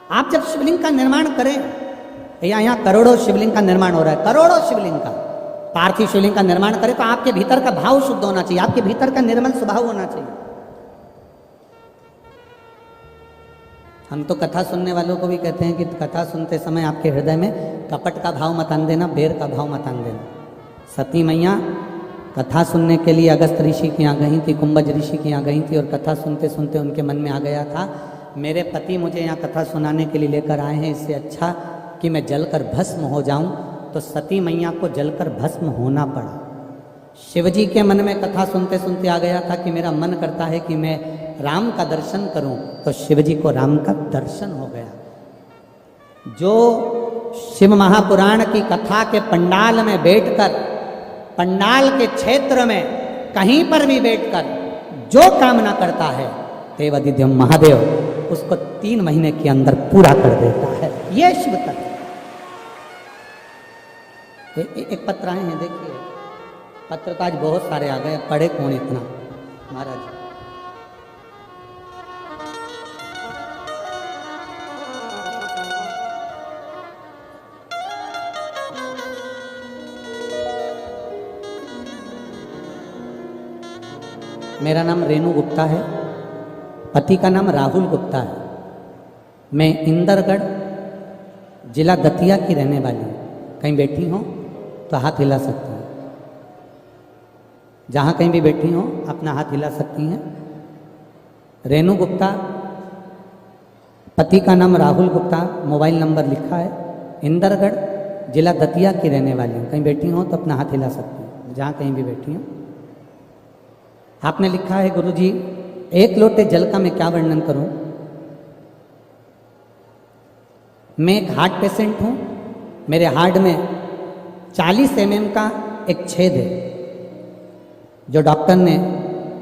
आप जब शिवलिंग का निर्माण करें, यहाँ करोड़ों शिवलिंग का निर्माण हो रहा है, करोड़ों शिवलिंग का, पार्थिव शिवलिंग का निर्माण करें तो आपके भीतर का भाव शुद्ध होना चाहिए, आपके भीतर का निर्मल स्वभाव होना चाहिए। हम तो कथा सुनने वालों को भी कहते हैं कि कथा सुनते समय आपके हृदय में कपट का भाव मत आन देना, बेर का भाव मत आन देना। सती मैया कथा सुनने के लिए अगस्त ऋषि के यहाँ गई थी, कुंभज ऋषि के यहाँ गई थी, और कथा सुनते सुनते उनके मन में आ गया था, मेरे पति मुझे यहाँ कथा सुनाने के लिए लेकर आए हैं, इससे अच्छा कि मैं जलकर भस्म हो जाऊं। तो सती मैया को जलकर भस्म होना पड़ा। शिवजी के मन में कथा सुनते सुनते आ गया था कि मेरा मन करता है कि मैं राम का दर्शन करूं, तो शिवजी को राम का दर्शन हो गया। जो शिव महापुराण की कथा के पंडाल में बैठकर, पंडाल के क्षेत्र में कहीं पर भी बैठकर जो कामना करता है, देवादिदेव महादेव उसको 3 महीने के अंदर पूरा कर देता है। ये शिव तत्व। एक पत्र आए हैं, देखिए पत्र तो आज बहुत सारे आ गए, पढ़े कौन इतना महाराज। मेरा नाम रेणु गुप्ता है, पति का नाम राहुल गुप्ता है। मैं इंदरगढ़ जिला दतिया की रहने वाली हूँ। कहीं बैठी हो तो हाथ हिला सकती हैं, जहाँ कहीं भी बैठी हो अपना हाथ हिला सकती हैं। रेणु गुप्ता, पति का नाम राहुल गुप्ता, मोबाइल नंबर लिखा है, इंदरगढ़ जिला दतिया की रहने वाली हूँ। कहीं बैठी हो तो अपना हाथ हिला सकती हैं, जहाँ कहीं भी बैठी हो। आपने लिखा है, गुरुजी 1 लोटे जल का मैं क्या वर्णन करूं। मैं एक हार्ट पेशेंट हूं, मेरे हार्ट में 40 mm का एक छेद है, जो डॉक्टर ने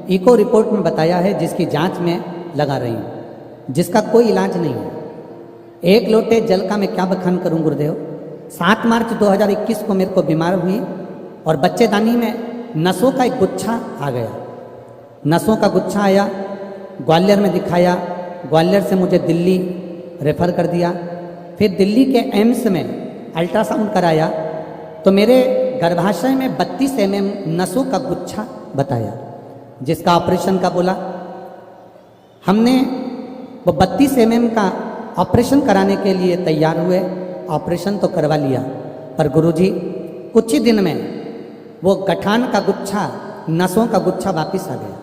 इको रिपोर्ट में बताया है, जिसकी जांच में लगा रही हूं, जिसका कोई इलाज नहीं है। 1 लोटे जल का मैं क्या बखान करूं गुरुदेव। 7 मार्च 2021 को मेरे को बीमार हुई और बच्चेदानी में नसों का एक गुच्छा आ गया। नसों का गुच्छा आया, ग्वालियर में दिखाया, ग्वालियर से मुझे दिल्ली रेफर कर दिया। फिर दिल्ली के एम्स में अल्ट्रासाउंड कराया तो मेरे गर्भाशय में 32 mm नसों का गुच्छा बताया, जिसका ऑपरेशन का बोला। हमने वो 32 mm का ऑपरेशन कराने के लिए तैयार हुए, ऑपरेशन तो करवा लिया, पर गुरुजी कुछ ही दिन में वो गठान का गुच्छा, नसों का गुच्छा वापिस आ गया।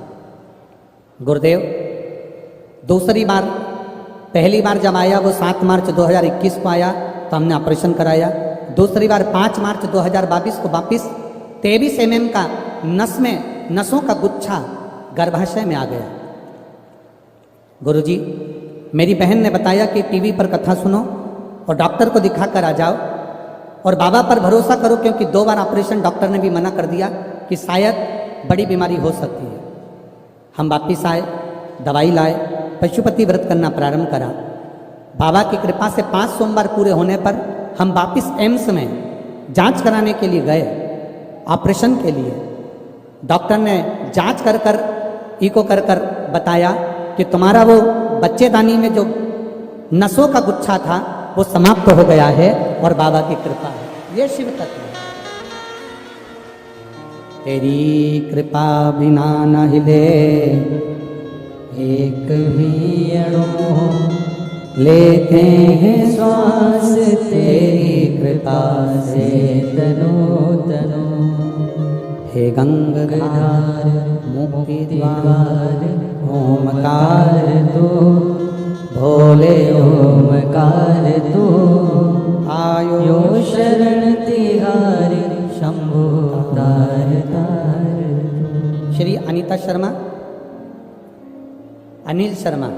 गुरुदेव दूसरी बार, पहली बार जब आया वो 7 मार्च 2021 को आया तो हमने ऑपरेशन कराया। दूसरी बार 5 मार्च 2022 को वापिस 23 mm का नस में नसों का गुच्छा गर्भाशय में आ गया। गुरुजी, मेरी बहन ने बताया कि टीवी पर कथा सुनो और डॉक्टर को दिखा कर आ जाओ और बाबा पर भरोसा करो, क्योंकि 2 बार ऑपरेशन डॉक्टर ने भी मना कर दिया कि शायद बड़ी बीमारी हो सकती है। हम वापिस आए, दवाई लाए, पशुपति व्रत करना प्रारंभ करा। बाबा की कृपा से 5 सोमवार पूरे होने पर हम वापिस एम्स में जांच कराने के लिए गए, ऑपरेशन के लिए। डॉक्टर ने जांच कर कर, इको कर कर बताया कि तुम्हारा वो बच्चेदानी में जो नसों का गुच्छा था वो समाप्त हो गया है और बाबा की कृपा है। ये शिव तत्व है। तेरी कृपा बिना न हिले एक भी अणु, लेते हैं श्वास तेरी कृपा से तनो तनो। हे गंगाधार मुक्ति द्वार ओमकार तू, भोले ओमकार तू, आयो शरण तिहारी शंभु तार तार। Shri Anita Sharma, Anil Sharma,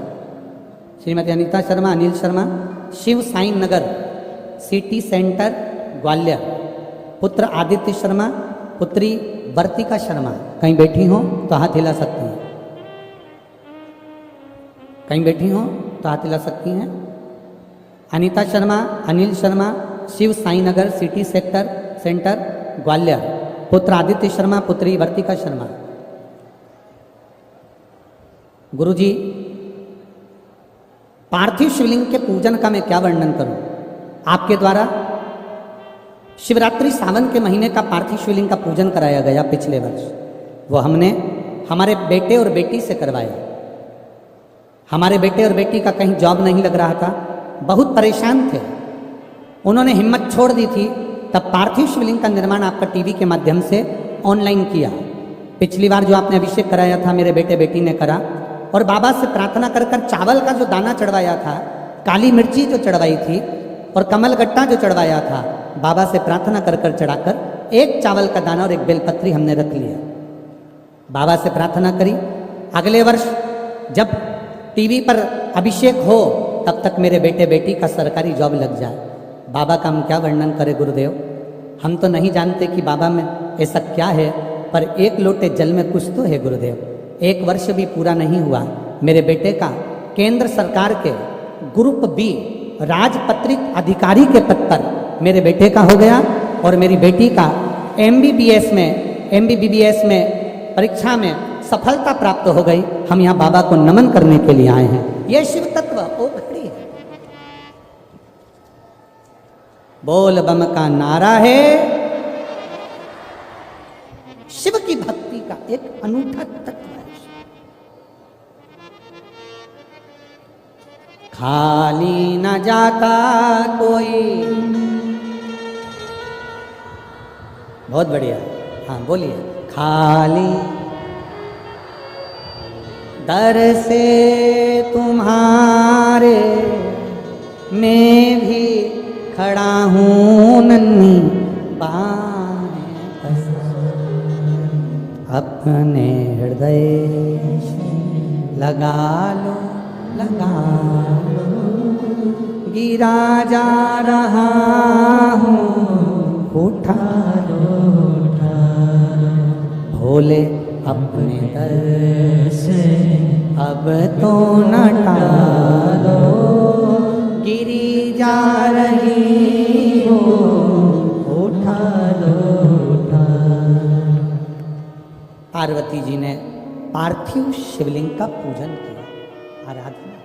Shrimati Anita Sharma, Anil Sharma, Shiv Sai Nagar city centre Gwalior. पुत्र आदित्य शर्मा, पुत्री वर्तिका शर्मा। कहीं बैठी हो तो हाथ हिला सकती हैं, कहीं बैठी हो तो हाथ हिला सकती हैं। Anita Sharma, Anil Sharma, Shiv Sai Nagar city centre Gwalior. पुत्र आदित्य शर्मा, पुत्री वर्तिका शर्मा। गुरुजी पार्थिव शिवलिंग के पूजन का मैं क्या वर्णन करूं। आपके द्वारा शिवरात्रि सावन के महीने का पार्थिव शिवलिंग का पूजन कराया गया पिछले वर्ष। वो हमने हमारे बेटे और बेटी से करवाया। हमारे बेटे और बेटी का कहीं जॉब नहीं लग रहा था, बहुत परेशान थे। उन्होंने हिम्मत छोड़ दी थी, तब पार्थिव शिवलिंग का निर्माण आपका टीवी के माध्यम से ऑनलाइन किया। पिछली बार जो आपने अभिषेक कराया था मेरे बेटे बेटी ने करा, और बाबा से प्रार्थना कर कर चावल का जो दाना चढ़वाया था, काली मिर्ची जो चढ़वाई थी और कमलगट्टा जो चढ़वाया था, बाबा से प्रार्थना कर कर चढ़ाकर एक चावल का दाना और एक बेलपत्री हमने रख लिया। बाबा से प्रार्थना करी अगले वर्ष जब टीवी पर अभिषेक हो तब तक मेरे बेटे बेटी का सरकारी जॉब लग जाए। बाबा का हम क्या वर्णन करें गुरुदेव, हम तो नहीं जानते कि बाबा में ऐसा क्या है, पर एक लोटे जल में कुछ तो है गुरुदेव। एक वर्ष भी पूरा नहीं हुआ, मेरे बेटे का केंद्र सरकार के ग्रुप बी राजपत्रित अधिकारी के पद पर मेरे बेटे का हो गया, और मेरी बेटी का एमबीबीएस में परीक्षा में सफलता प्राप्त हो गई। हम यहाँ बाबा को नमन करने के लिए आए हैं। यह शिव तत्व ओ घड़ी है। बोल बम का नारा है, शिव की भक्ति का एक अनूठा तत्व है। खाली न जाता कोई, बहुत बढ़िया, हाँ बोलिए। खाली दर से तुम्हारे मैं भी खड़ा हूँ नन्ही बाहें अपने हृदय लगा लो गिरा जा रहा हूँ उठा लो भोले अपने दर से अब तो न टालो गिरी जा रही हो उठा लो। पार्वती जी ने पार्थिव शिवलिंग का पूजन किया, आराधना,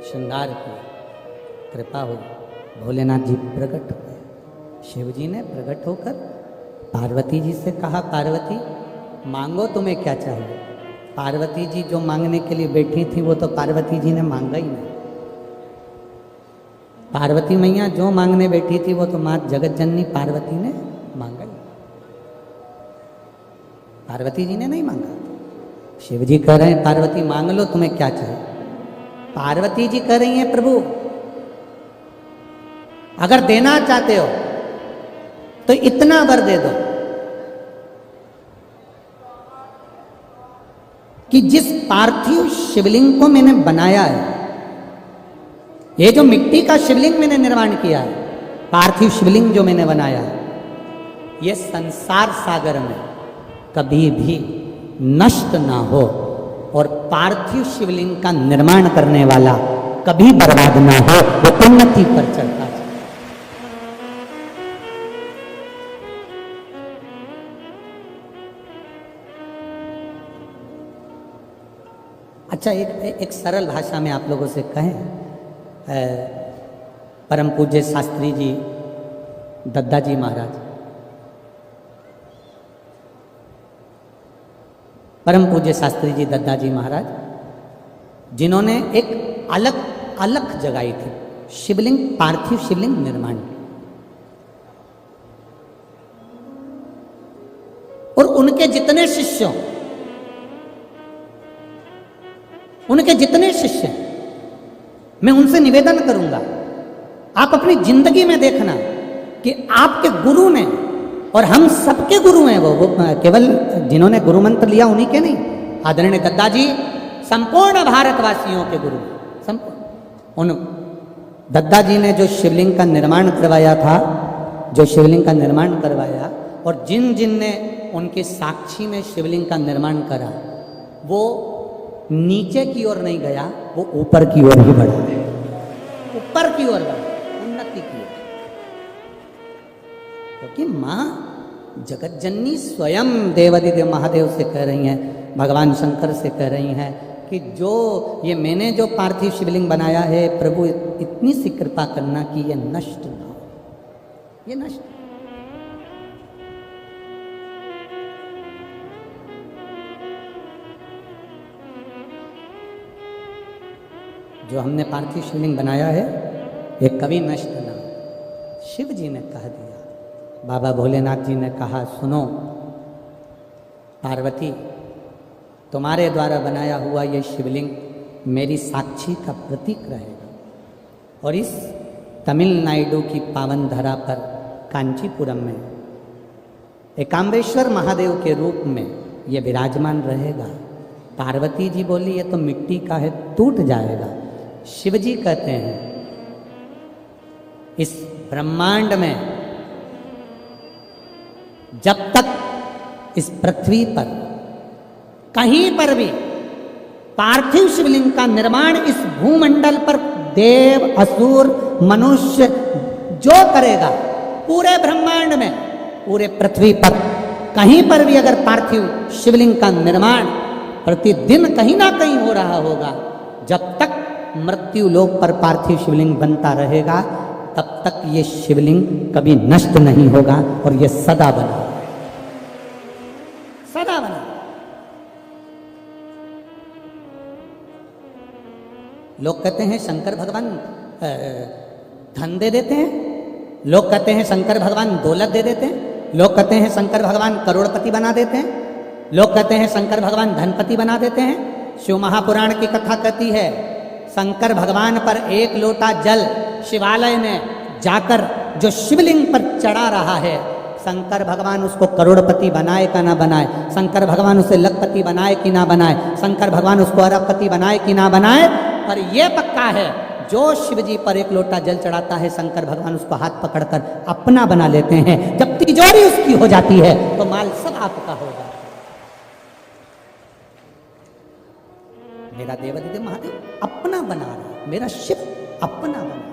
श्रृंगार किया, कृपा हुई, भोलेनाथ जी प्रकट हो गए। शिव जी ने प्रकट होकर पार्वती जी से कहा, पार्वती मांगो तुम्हें क्या चाहिए। पार्वती जी जो मांगने के लिए बैठी थी वो तो पार्वती जी ने मांगा ही नहीं। पार्वती मैया जो मांगने बैठी थी वो तो माँ जगत जननी पार्वती ने मांगा ही। पार्वती जी ने नहीं मांगा। शिव जी कह रहे हैं पार्वती मांग लो तुम्हें क्या चाहिए। पार्वती जी कह रही हैं प्रभु अगर देना चाहते हो तो इतना वर दे दो कि जिस पार्थिव शिवलिंग को मैंने बनाया है, ये जो मिट्टी का शिवलिंग मैंने निर्माण किया है, पार्थिव शिवलिंग जो मैंने बनाया है, ये संसार सागर में कभी भी नष्ट ना हो और पार्थिव शिवलिंग का निर्माण करने वाला कभी बर्बाद ना हो, वो उन्नति पर चलता है। अच्छा, एक सरल भाषा में आप लोगों से कहें, परम पूज्य शास्त्री जी दद्दा जी महाराज, परम पूज्य शास्त्री जी दद्दा जी महाराज, जिन्होंने एक अलग जगाई थी शिवलिंग, पार्थिव शिवलिंग निर्माण, और उनके जितने शिष्य मैं उनसे निवेदन करूंगा, आप अपनी जिंदगी में देखना कि आपके गुरु ने, और हम सबके गुरु हैं वो केवल जिन्होंने गुरु मंत्र लिया उन्हीं के नहीं, आदरणीय दद्दा जी संपूर्ण भारतवासियों के गुरु, संपूर्ण। उन दद्दा जी ने जो शिवलिंग का निर्माण करवाया था, और जिन ने उनके साक्षी में शिवलिंग का निर्माण करा, वो नीचे की ओर नहीं गया, वो ऊपर की ओर ही बढ़ा, ऊपर की ओर बढ़ा, उन्नति की ओर। क्योंकि माँ जगत जननी स्वयं देवादिदेव महादेव से कह रही हैं, भगवान शंकर से कह रही हैं कि जो ये मैंने जो पार्थिव शिवलिंग बनाया है प्रभु इतनी सी कृपा करना कि ये नष्ट ना हो, ये नष्ट। जो हमने पार्थिव शिवलिंग बनाया है ये कभी नष्ट ना हो। शिव जी ने कह दिया, बाबा भोलेनाथ जी ने कहा, सुनो पार्वती, तुम्हारे द्वारा बनाया हुआ ये शिवलिंग मेरी साक्षी का प्रतीक रहेगा और इस तमिलनाडु की पावन धरा पर कांचीपुरम में एकाम्बेश्वर महादेव के रूप में ये विराजमान रहेगा। पार्वती जी बोली ये तो मिट्टी का है, टूट जाएगा। शिव जी कहते हैं इस ब्रह्मांड में जब तक इस पृथ्वी पर कहीं पर भी पार्थिव शिवलिंग का निर्माण इस भूमंडल पर देव असुर मनुष्य जो करेगा, पूरे ब्रह्मांड में पूरे पृथ्वी पर कहीं पर भी अगर पार्थिव शिवलिंग का निर्माण प्रतिदिन कहीं ना कहीं हो रहा होगा, जब तक मृत्यु लोक पर पार्थिव शिवलिंग बनता रहेगा तब तक ये शिवलिंग कभी नष्ट नहीं होगा और ये सदा बना, सदा बना। लोग कहते हैं शंकर भगवान धन दे देते हैं, लोग कहते हैं शंकर भगवान दौलत दे देते हैं, लोग कहते हैं शंकर भगवान करोड़पति बना देते हैं, लोग कहते हैं शंकर भगवान धनपति बना देते हैं। शिव महापुराण की कथा कहती है शंकर भगवान पर एक लोटा जल शिवालय में जाकर जो शिवलिंग पर चढ़ा रहा है, शंकर भगवान उसको करोड़पति बनाए का ना बनाए, शंकर भगवान उसे लखपति बनाए कि ना बनाए, शंकर भगवान उसको अरबपति बनाए कि ना बनाए, पर यह पक्का है जो शिव जी पर एक लोटा जल चढ़ाता है शंकर भगवान उसको हाथ पकड़कर अपना बना लेते हैं। जब तिजोरी उसकी हो जाती है तो माल सब आपका हो जाता है। मेरा देवाधिदेव महादेव अपना बना रहा, मेरा शिव अपना बना रहा।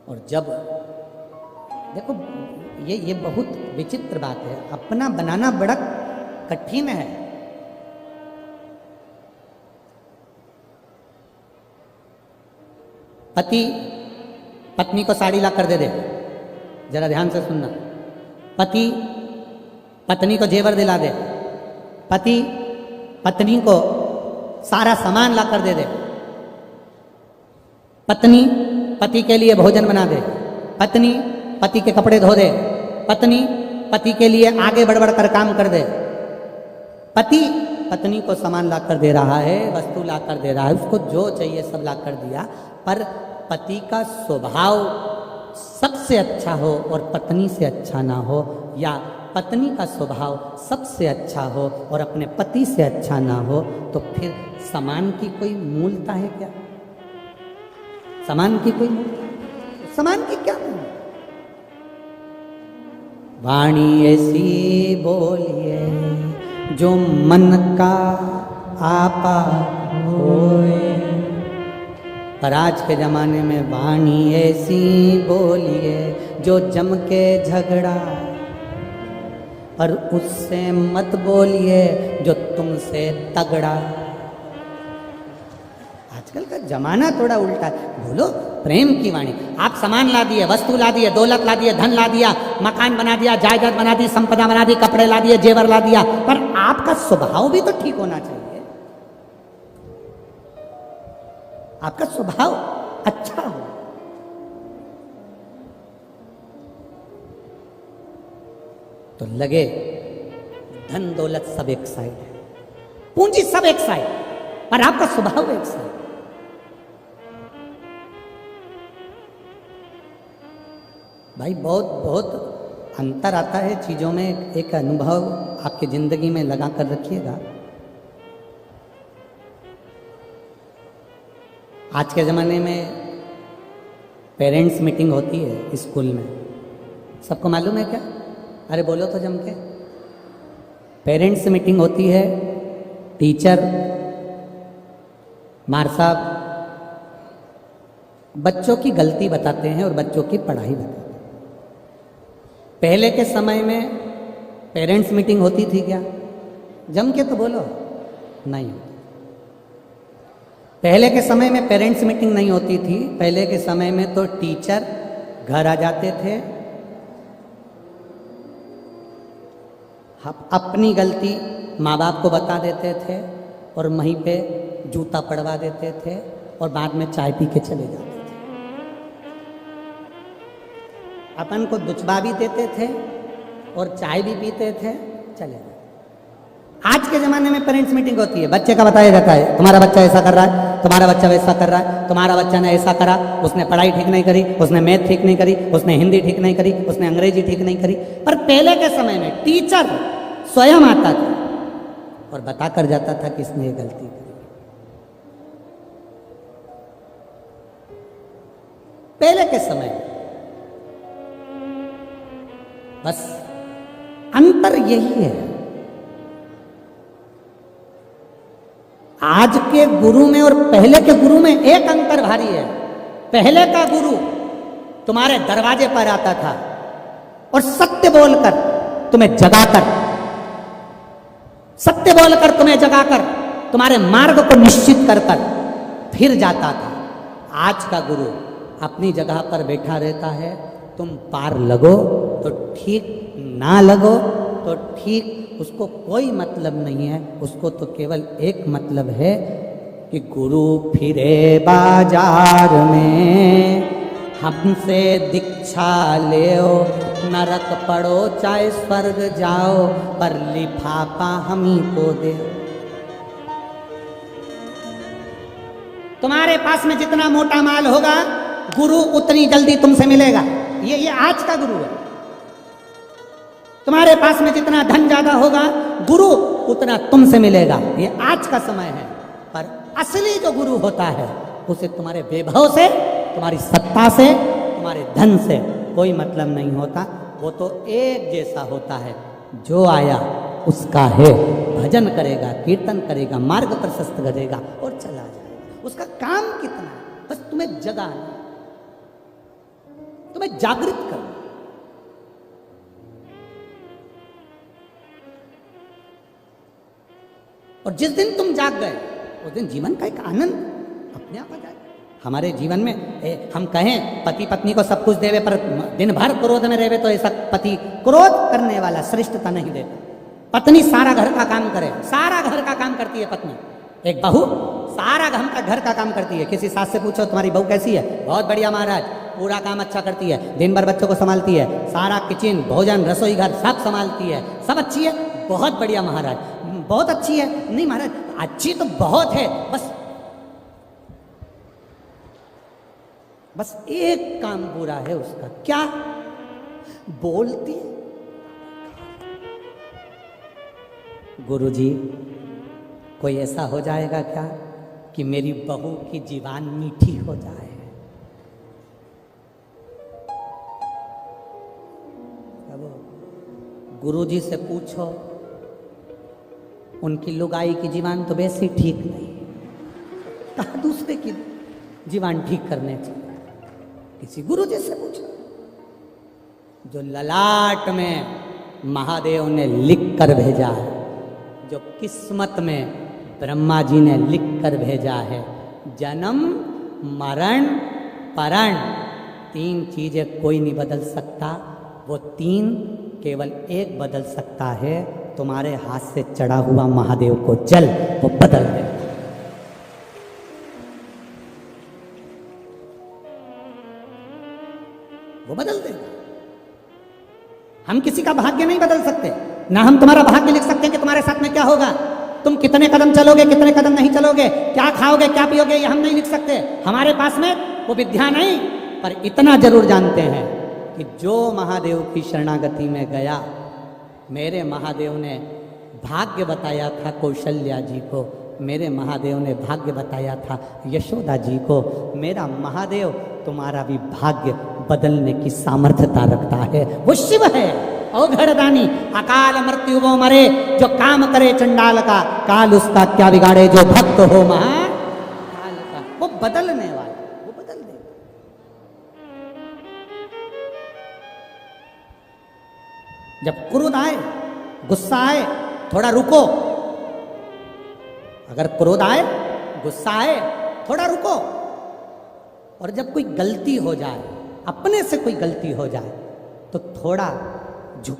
और जब देखो ये बहुत विचित्र बात है, अपना बनाना बड़ा कठिन है। पति पत्नी को साड़ी ला कर दे दे, जरा ध्यान से सुनना, पति पत्नी को जेवर दिला दे, पति पत्नी को सारा सामान ला कर दे दे, पत्नी पति के लिए भोजन बना दे, पत्नी पति के कपड़े धो दे, पत्नी पति के लिए आगे बढ़ बढ़ कर काम कर दे, पति पत्नी को सामान ला कर दे रहा है, वस्तु ला कर दे रहा है, उसको जो चाहिए सब ला कर दिया, पर पति का स्वभाव सबसे अच्छा हो और पत्नी से अच्छा ना हो, या पत्नी का स्वभाव सबसे अच्छा हो और अपने पति से अच्छा ना हो, तो फिर समान की कोई मूलता है क्या? समान की कोई मूलता, समान की क्या मूलता? वाणी ऐसी बोलिए जो मन का आपा होए, पर आज के जमाने में वाणी ऐसी बोलिए जो जम के झगड़ा, पर उससे मत बोलिए जो तुमसे तगड़ा। आजकल का जमाना थोड़ा उल्टा है, बोलो प्रेम की वाणी। आप सामान ला दिए, वस्तु ला दिए, दौलत ला दिए, धन ला दिया, मकान बना दिया, जायदाद बना दी, संपदा बना दी, कपड़े ला दिए, जेवर ला दिया, पर आपका स्वभाव भी तो ठीक होना चाहिए। आपका स्वभाव अच्छा हो। तो लगे धन दौलत सब एक साइड है, पूंजी सब एक साइड, पर आपका स्वभाव एक साइड। भाई बहुत बहुत अंतर आता है चीज़ों में। एक अनुभव आपकी ज़िंदगी में लगा कर रखिएगा। आज के ज़माने में पेरेंट्स मीटिंग होती है स्कूल में, सबको मालूम है क्या? अरे बोलो तो जम के। पेरेंट्स मीटिंग होती है, टीचर मार साहब बच्चों की गलती बताते हैं और बच्चों की पढ़ाई बताते हैं। पहले के समय में पेरेंट्स मीटिंग होती थी क्या? जम के तो बोलो, नहीं। पहले के समय में पेरेंट्स मीटिंग नहीं होती थी। पहले के समय में तो टीचर घर आ जाते थे, अपनी गलती माँ बाप को बता देते थे और वहीं पे जूता पड़वा देते थे और बाद में चाय पी के चले जाते थे। अपन को दुचबा भी देते थे और चाय भी पीते थे, चले जाते। आज के ज़माने में पेरेंट्स मीटिंग होती है, बच्चे का बताया जाता है, तुम्हारा बच्चा ऐसा कर रहा है, तुम्हारा बच्चा वैसा कर रहा है, तुम्हारा बच्चा ने ऐसा करा, उसने पढ़ाई ठीक नहीं करी, उसने मैथ ठीक नहीं करी, उसने हिंदी ठीक नहीं करी, उसने अंग्रेजी ठीक नहीं करी। पर पहले के समय में टीचर स्वयं आता था और बता कर जाता था कि इसने ये गलती करी। पहले के समय में बस अंतर यही है। आज के गुरु में और पहले के गुरु में एक अंतर भारी है। पहले का गुरु तुम्हारे दरवाजे पर आता था और सत्य बोलकर तुम्हें जगाकर, सत्य बोलकर तुम्हें जगाकर तुम्हारे मार्ग को निश्चित कर फिर जाता था। आज का गुरु अपनी जगह पर बैठा रहता है, तुम पार लगो तो ठीक, ना लगो तो ठीक, उसको कोई मतलब नहीं है। उसको तो केवल एक मतलब है कि गुरु फिरे बाजार में, हमसे दीक्षा लेओ, नरक पड़ो चाहे स्वर्ग जाओ, पर लिफाफा हम ही को दे। तुम्हारे पास में जितना मोटा माल होगा, गुरु उतनी जल्दी तुमसे मिलेगा। ये आज का गुरु है। तुम्हारे पास में जितना धन ज्यादा होगा, गुरु उतना तुमसे मिलेगा। ये आज का समय है। पर असली जो गुरु होता है, उसे तुम्हारे वैभव से, तुम्हारी सत्ता से, तुम्हारे धन से कोई मतलब नहीं होता। वो तो एक जैसा होता है, जो आया उसका है, भजन करेगा, कीर्तन करेगा, मार्ग प्रशस्त करेगा और चला जाएगा। उसका काम कितना है? बस तुम्हें जगाना, तुम्हें जागृत करना। और जिस दिन तुम जाग गए, उस दिन जीवन का एक आनंद अपने आप आ जाएगा। हमारे जीवन में हम कहें पति पत्नी को सब कुछ देवे, पर दिन भर क्रोध में रहेवे, तो ऐसा पति, क्रोध करने वाला श्रेष्ठता नहीं देता। पत्नी सारा घर का काम करे, सारा घर का काम करती है पत्नी। एक बहू सारा घर का काम करती है। किसी सास से पूछो तुम्हारी बहू कैसी है? बहुत बढ़िया महाराज, पूरा काम अच्छा करती है, दिन भर बच्चों को संभालती है, सारा किचन, भोजन, रसोई घर सब संभालती है, सब अच्छी है, बहुत बढ़िया महाराज, बहुत अच्छी है। नहीं महाराज, अच्छी तो बहुत है, बस एक काम बुरा है उसका। क्या? बोलती। गुरुजी, कोई ऐसा हो जाएगा क्या कि मेरी बहू की जीवान मीठी हो जाए? अब गुरुजी से पूछो, उनकी लुगाई की जीवान तो वैसे ठीक नहीं, कहा दूसरे की जीवान ठीक करने चाहिए। किसी गुरुजी से पूछो, जो ललाट में महादेव ने लिख कर भेजा है, जो किस्मत में ब्रह्मा जी ने लिख कर भेजा है। जन्म, मरण, परण, 3 चीजें कोई नहीं बदल सकता। वो 3 केवल एक बदल सकता है, तुम्हारे हाथ से चढ़ा हुआ महादेव को जल, वो बदल दे। वो बदल देगा। हम किसी का भाग्य नहीं बदल सकते, ना हम तुम्हारा भाग्य लिख सकते हैं कि तुम्हारे साथ में क्या होगा, तुम कितने कदम चलोगे, कितने कदम नहीं चलोगे, क्या खाओगे, क्या पियोगे, ये हम नहीं लिख सकते। हमारे पास में वो विद्या नहीं। पर इतना जरूर जानते हैं कि जो महादेव की शरणागति में गया, मेरे महादेव ने भाग्य बताया था कौशल्या जी को, मेरे महादेव ने भाग्य बताया था यशोदा जी को। मेरा महादेव तुम्हारा भी भाग्य बदलने की सामर्थ्यता रखता है। वो शिव है, औघड़दानी, अकाल मृत्यु वो मरे, जो काम करे चंडाल का, काल उसका क्या बिगाड़े, जो भक्त हो महाकाल का। वो बदलने वाला, वो बदल देगा। जब क्रोध आए, गुस्सा आए, थोड़ा रुको। अगर क्रोध आए, गुस्सा आए, थोड़ा रुको। और जब कोई गलती हो जाए, अपने से कोई गलती हो जाए, तो थोड़ा